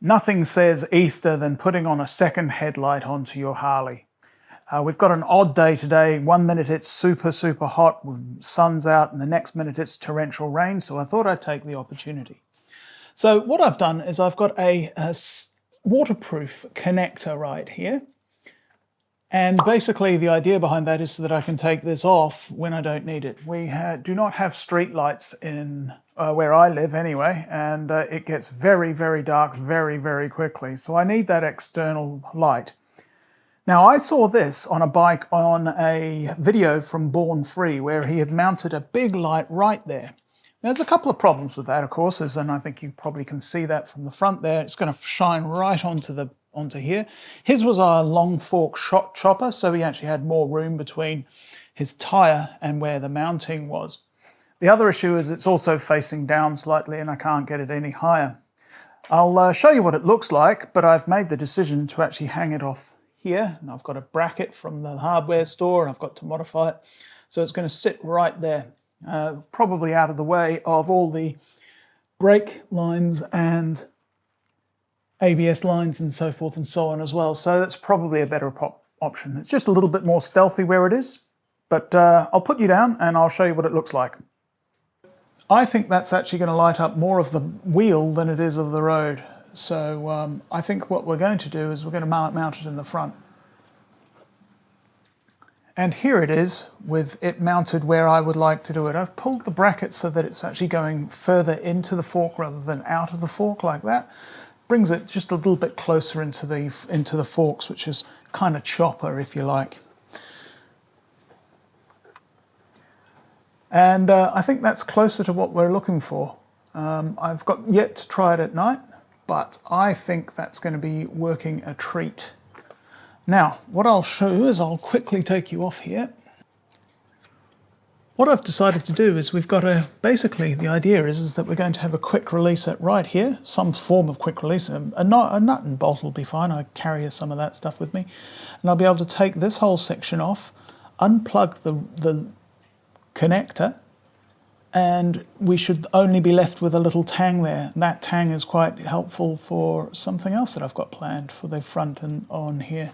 Nothing says Easter than putting on a second headlight onto your Harley. We've got an odd day today. 1 minute it's super hot, with sun's out, and the next minute it's torrential rain, so I thought I'd take the opportunity. So what I've done is I've got a waterproof connector right here. And basically the idea behind that is so that I can take this off when I don't need it. We do not have street lights in where I live anyway, and it gets very dark very quickly. So I need that external light. Now I saw this on a bike on a video from Born Free where he had mounted a big light right there. There's a couple of problems with that, of course, and I think you probably can see that from the front there. It's going to shine right onto here. His was a long fork shot chopper, so he actually had more room between his tyre and where the mounting was. The other issue is it's also facing down slightly and I can't get it any higher. I'll show you what it looks like, but I've made the decision to actually hang it off here. And I've got a bracket from the hardware store and I've got to modify it. So it's going to sit right there, probably out of the way of all the brake lines and ABS lines and so forth and so on as well. So that's probably a better option. It's just a little bit more stealthy where it is, but I'll put you down and I'll show you what it looks like. I think that's actually going to light up more of the wheel than it is of the road. So I think what we're going to do is we're going to mount it in the front. And here it is with it mounted where I would like to do it. I've pulled the bracket so that it's actually going further into the fork rather than out of the fork like that. Brings it just a little bit closer into the forks, which is kind of chopper, if you like. And I think that's closer to what we're looking for. I've got yet to try it at night, but I think that's going to be working a treat. Now, what I'll show you is I'll quickly take you off here. What I've decided to do is we've got basically the idea is that we're going to have a quick release at right here, some form of quick release. A nut and bolt will be fine. I carry some of that stuff with me. And I'll be able to take this whole section off, unplug the connector, and we should only be left with a little tang there. And that tang is quite helpful for something else that I've got planned for the front and on here.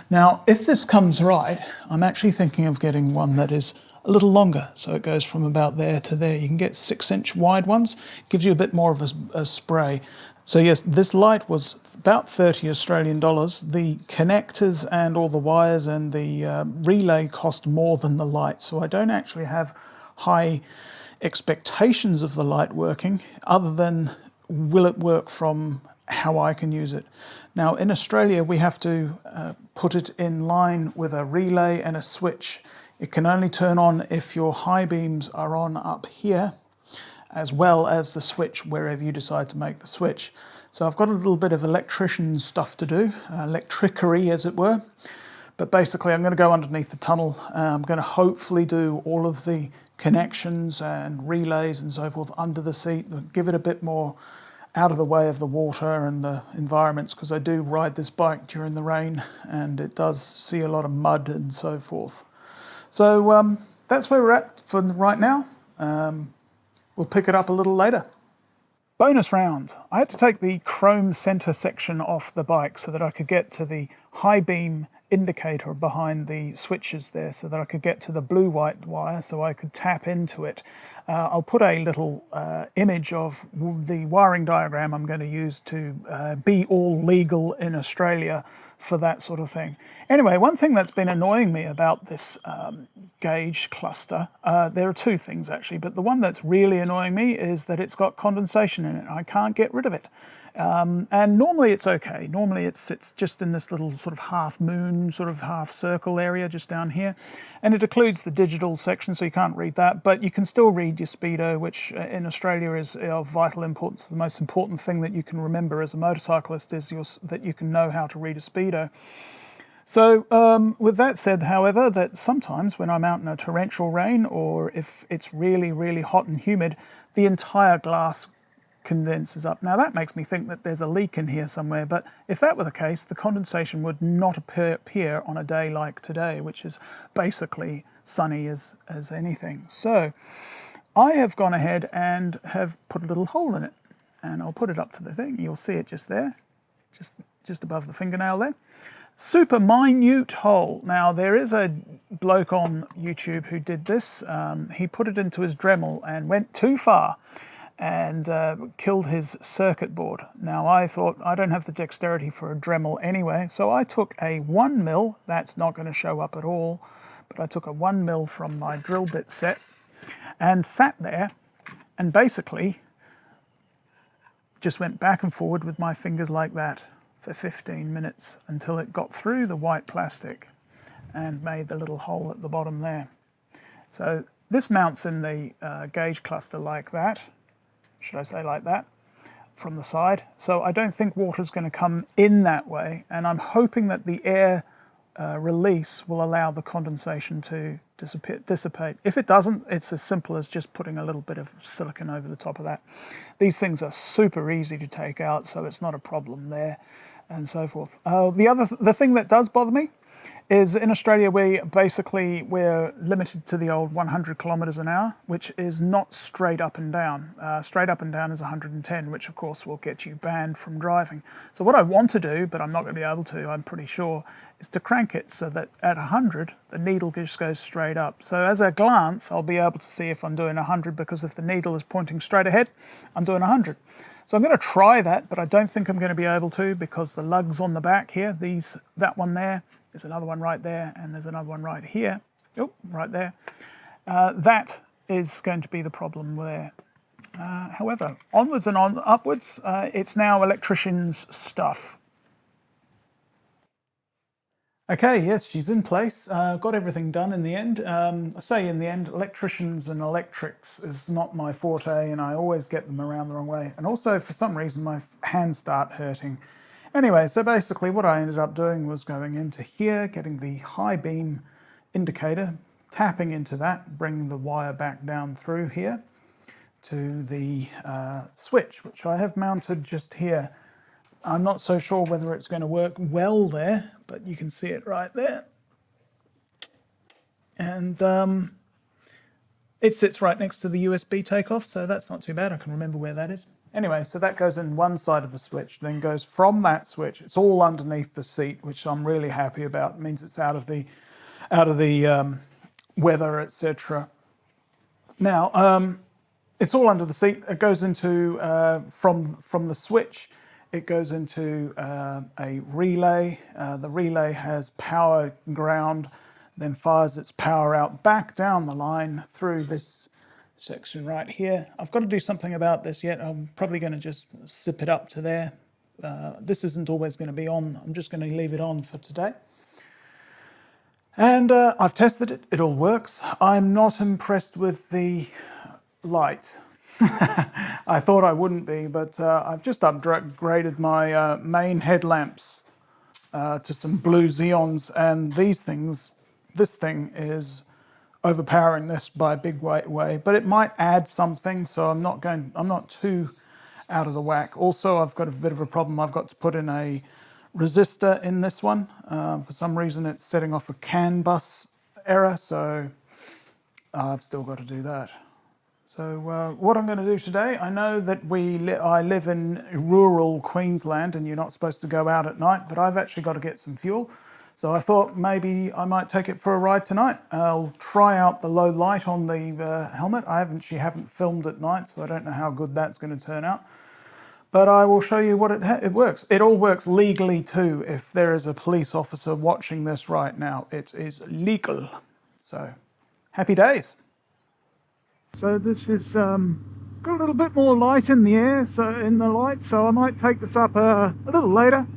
Now, if this comes right, I'm actually thinking of getting one that is a little longer, so it goes from about there to there. You can get 6-inch wide ones, gives you a bit more of a spray. So yes, this light was about 30 Australian dollars. The connectors and all the wires and the relay cost more than the light, so I don't actually have high expectations of the light working, other than will it work from how I can use it. Now in Australia we have to put it in line with a relay and a switch. It can only turn on if your high beams are on up here, as well as the switch wherever you decide to make the switch. So I've got a little bit of electrician stuff to do, electricery as it were. But basically I'm going to go underneath the tunnel. I'm going to hopefully do all of the connections and relays and so forth under the seat, give it a bit more out of the way of the water and the environments, because I do ride this bike during the rain and it does see a lot of mud and so forth. So that's where we're at for right now. We'll pick it up a little later. Bonus round. I had to take the chrome center section off the bike so that I could get to the high beam indicator behind the switches there, so that I could get to the blue-white wire so I could tap into it. I'll put a little image of the wiring diagram I'm going to use to be all legal in Australia for that sort of thing. Anyway, one thing that's been annoying me about this gauge cluster, there are two things actually, but the one that's really annoying me is that it's got condensation in it. I can't get rid of it. And normally it's okay. Normally it sits just in this little sort of half moon, sort of half circle area just down here. And it occludes the digital section, so you can't read that, but you can still read your speedo, which in Australia is of vital importance. The most important thing that you can remember as a motorcyclist is that you can know how to read a speedo. So with that said, however, that sometimes when I'm out in a torrential rain, or if it's really hot and humid, the entire glass condenses up. Now that makes me think that there's a leak in here somewhere, but if that were the case, the condensation would not appear on a day like today, which is basically sunny as anything. So I have gone ahead and have put a little hole in it. and I'll put it up to the thing. You'll see it just there, just above the fingernail there. Super minute hole. Now there is a bloke on YouTube who did this. He put it into his Dremel and went too far and killed his circuit board. Now I thought I don't have the dexterity for a Dremel anyway, so I took a 1mm. That's not going to show up at all, but I took a 1mm from my drill bit set and sat there and basically just went back and forward with my fingers like that for 15 minutes until it got through the white plastic and made the little hole at the bottom there. So this mounts in the gauge cluster like that, should I say like that, from the side. So I don't think water's going to come in that way, and I'm hoping that the air release will allow the condensation to dissipate. If it doesn't, it's as simple as just putting a little bit of silicone over the top of that. These things are super easy to take out, so it's not a problem there, and so forth. The thing that does bother me is in Australia we're limited to the old 100 kilometers an hour, which is not straight up and down. Straight up and down is 110, which of course will get you banned from driving. So what I want to do, but I'm not going to be able to, I'm pretty sure, is to crank it so that at 100 the needle just goes straight up. So as a glance I'll be able to see if I'm doing 100, because if the needle is pointing straight ahead, I'm doing 100. So I'm going to try that, but I don't think I'm going to be able to, because the lugs on the back here, that one there, there's another one right there, and there's another one right here. Oh, right there. That is going to be the problem there. However, onwards and upwards, it's now electrician's stuff. Okay, yes, she's in place. Got everything done in the end. I say in the end, electricians and electrics is not my forte, and I always get them around the wrong way. And also, for some reason, my hands start hurting. Anyway, so basically what I ended up doing was going into here, getting the high beam indicator, tapping into that, bringing the wire back down through here to the switch, which I have mounted just here. I'm not so sure whether it's going to work well there, but you can see it right there. And it sits right next to the USB takeoff, so that's not too bad. I can remember where that is. Anyway, so that goes in one side of the switch, then goes from that switch. It's all underneath the seat, which I'm really happy about. It means it's out of the weather, etc. Now, it's all under the seat. It goes into from the switch. It goes into a relay. The relay has power ground, then fires its power out back down the line through this section right here. I've got to do something about this yet. I'm probably going to just zip it up to there. This isn't always going to be on. I'm just going to leave it on for today. And I've tested it. It all works. I'm not impressed with the light. I thought I wouldn't be, but I've just upgraded my main headlamps to some blue Xeons, and this thing is overpowering this by a big way, but it might add something, so I'm not too out of the whack. Also, I've got a bit of a problem. I've got to put in a resistor in this one. For some reason, it's setting off a CAN bus error, so I've still got to do that. So what I'm going to do today, I know that I live in rural Queensland and you're not supposed to go out at night, but I've actually got to get some fuel. So I thought maybe I might take it for a ride tonight. I'll try out the low light on the helmet. I haven't filmed at night, so I don't know how good that's going to turn out. But I will show you what it works. It all works legally too. If there is a police officer watching this right now, it is legal. So happy days. So this is got a little bit more light in the air, so I might take this up a little later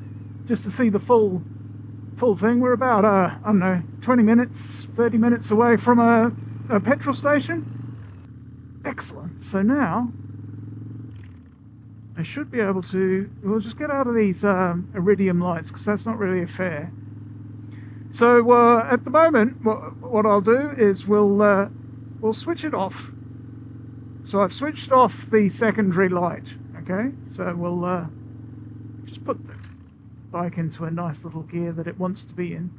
just to see the full thing. We're about I don't know, 20 minutes, 30 minutes away from a petrol station. Excellent. So now I should be able to, we'll just get out of these iridium lights because that's not really fair. So at the moment, what I'll do is we'll switch it off. So I've switched off the secondary light, okay? So we'll just put the bike into a nice little gear that it wants to be in.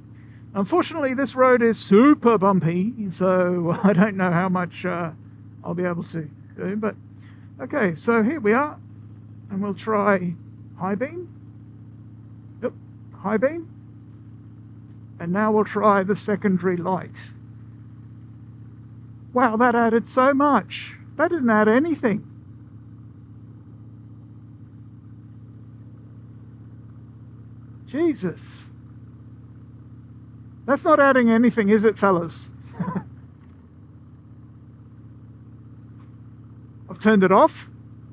Unfortunately, this road is super bumpy, so I don't know how much I'll be able to do, but okay, so here we are. And we'll try high beam. Yep, high beam. And now we'll try the secondary light. Wow, that added so much. That didn't add anything. Jesus. That's not adding anything, is it, fellas? I've turned it off.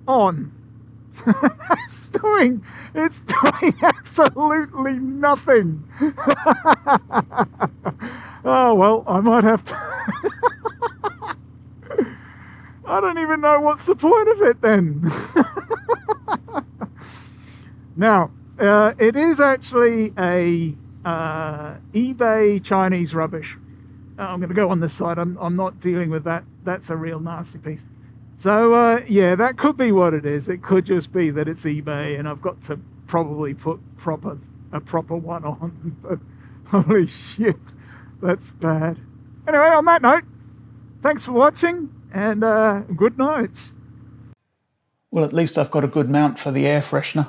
On. It's doing absolutely nothing. Oh, well, I might have to... I don't even know what's the point of it then. Now, it is actually a eBay Chinese rubbish. I'm going to go on this side. I'm not dealing with that. That's a real nasty piece. So, yeah, that could be what it is. It could just be that it's eBay and I've got to probably put a proper one on. But holy shit, that's bad. Anyway, on that note, thanks for watching and good night. Well, at least I've got a good mount for the air freshener.